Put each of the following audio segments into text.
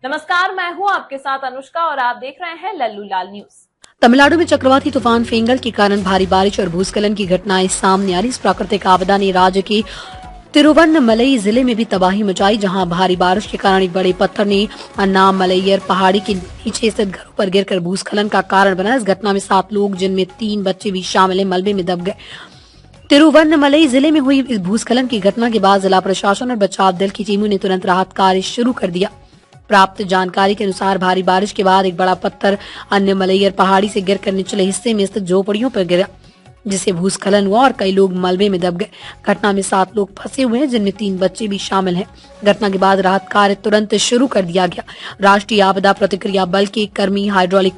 नमस्कार, मैं हूं आपके साथ अनुष्का और आप देख रहे हैं लल्लू लाल न्यूज। तमिलनाडु में चक्रवाती तूफान फेंगल के कारण भारी बारिश और भूस्खलन की घटनाएं सामने आ रही। इस प्राकृतिक आपदा ने राज्य के तिरुवन्नमलई जिले में भी तबाही मचाई, जहां भारी बारिश के कारण एक बड़े पत्थर ने अन्नामलैयर पहाड़ी के नीचे स्थित घरों पर गिरकर भूस्खलन का कारण बना। इस घटना में 7 लोग, जिनमें 3 बच्चे भी शामिल हैं, मलबे में दब गए। तिरुवन्नमलई जिले में हुई इस भूस्खलन की घटना के बाद जिला प्रशासन और बचाव दल की टीमों ने तुरंत राहत कार्य शुरू कर दिया। प्राप्त जानकारी के अनुसार भारी बारिश के बाद एक बड़ा पत्थर अन्नामलैयर पहाड़ी से गिरकर निचले हिस्से में स्थित झोपड़ियों पर गिरा, जिससे भूस्खलन हुआ और कई लोग मलबे में दब गए। घटना में 7 लोग फंसे हुए हैं, जिनमें 3 बच्चे भी शामिल हैं। घटना के बाद राहत कार्य तुरंत शुरू कर दिया गया। राष्ट्रीय आपदा प्रतिक्रिया बल के कर्मी हाइड्रोलिक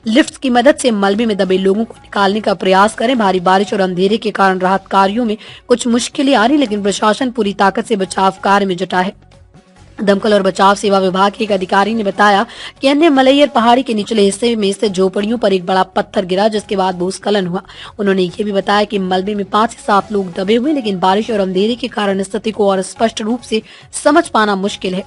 लिफ्ट की मदद से मलबे में दबे लोगों को निकालने का प्रयास करें। भारी बारिश और अंधेरे के कारण राहत कार्यों में कुछ मुश्किलें आ रही, लेकिन प्रशासन पूरी ताकत से बचाव कार्य में जुटा है। दमकल और बचाव सेवा विभाग के एक अधिकारी ने बताया कि अन्नामलैयर पहाड़ी के निचले हिस्से में स्थित झोपड़ियों पर एक बड़ा पत्थर गिरा, जिसके बाद भूस्खलन हुआ। उन्होंने ये भी बताया कि मलबे में 5 से 7 लोग दबे हुए, लेकिन बारिश और अंधेरे के कारण स्थिति को और स्पष्ट रूप से समझ पाना मुश्किल है।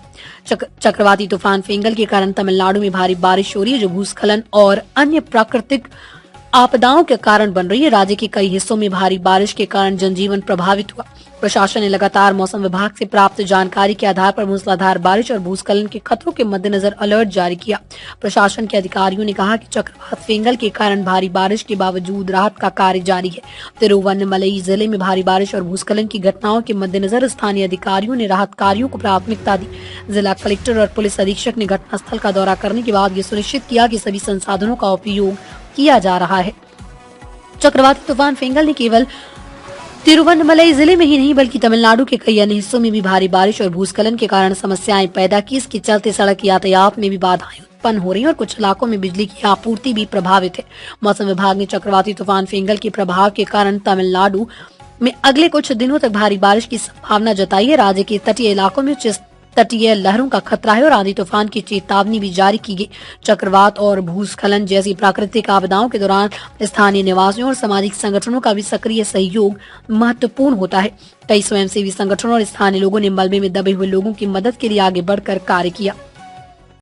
चक्रवाती तूफान फेंगल के कारण तमिलनाडु में भारी बारिश हो रही है, जो भूस्खलन और अन्य प्राकृतिक आपदाओं के कारण बन रही है। राज्य के कई हिस्सों में भारी बारिश के कारण जनजीवन प्रभावित हुआ। प्रशासन ने लगातार मौसम विभाग से प्राप्त जानकारी के आधार पर मूसलाधार बारिश और भूस्खलन के खतरों के मद्देनजर अलर्ट जारी किया। प्रशासन के अधिकारियों ने कहा कि चक्रवात फेंगल के कारण भारी बारिश के बावजूद राहत का कार्य जारी है। तिरुवन्नमलई जिले में भारी बारिश और भूस्खलन की घटनाओं के मद्देनजर स्थानीय अधिकारियों ने राहत कार्यों को प्राथमिकता दी। जिला कलेक्टर और पुलिस अधीक्षक ने घटनास्थल का दौरा करने के बाद ये सुनिश्चित किया कि सभी संसाधनों का उपयोग किया जा रहा है। चक्रवाती तूफान फेंगल ने केवल तिरुवन्नमलई जिले में ही नहीं, बल्कि तमिलनाडु के कई अन्य हिस्सों में भी भारी बारिश और भूस्खलन के कारण समस्याएं पैदा की। इसके चलते सड़क यातायात में भी बाधाएं उत्पन्न हो रही हैं और कुछ इलाकों में बिजली की आपूर्ति भी प्रभावित है। मौसम विभाग ने चक्रवाती तूफान फेंगल के प्रभाव के कारण तमिलनाडु में अगले कुछ दिनों तक भारी बारिश की संभावना जताई है। राज्य के तटीय इलाकों में तटीय लहरों का खतरा है और आंधी तूफान की चेतावनी भी जारी की गई। चक्रवात और भूस्खलन जैसी प्राकृतिक आपदाओं के दौरान स्थानीय निवासियों और सामाजिक संगठनों का भी सक्रिय सहयोग महत्वपूर्ण होता है। कई स्वयंसेवी संगठनों और स्थानीय लोगों ने मलबे में दबे हुए लोगों की मदद के लिए आगे बढ़कर कार्य किया।